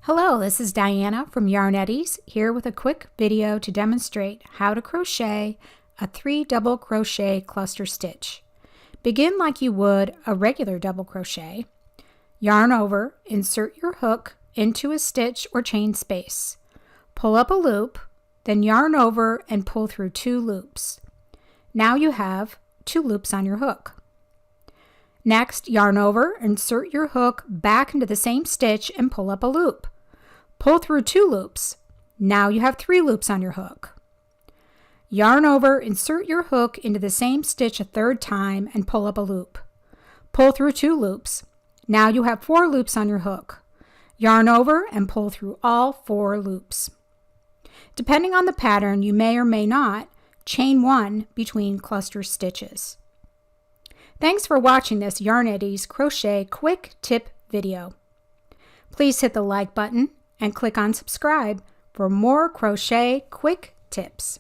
Hello, this is Diana from Yarneddies here with a quick video to demonstrate how to crochet a 3 double crochet cluster stitch. Begin like you would a regular double crochet. Yarn over, insert your hook into a stitch or chain space. Pull up a loop, then yarn over and pull through 2 loops. Now you have 2 loops on your hook. Next, yarn over, insert your hook back into the same stitch and pull up a loop. Pull through 2 loops. Now you have 3 loops on your hook. Yarn over, insert your hook into the same stitch a 3rd time and pull up a loop. Pull through 2 loops. Now you have 4 loops on your hook. Yarn over and pull through all 4 loops. Depending on the pattern, you may or may not chain 1 between cluster stitches. Thanks for watching this Yarneddies crochet quick tip video. Please hit the like button and click on subscribe for more crochet quick tips.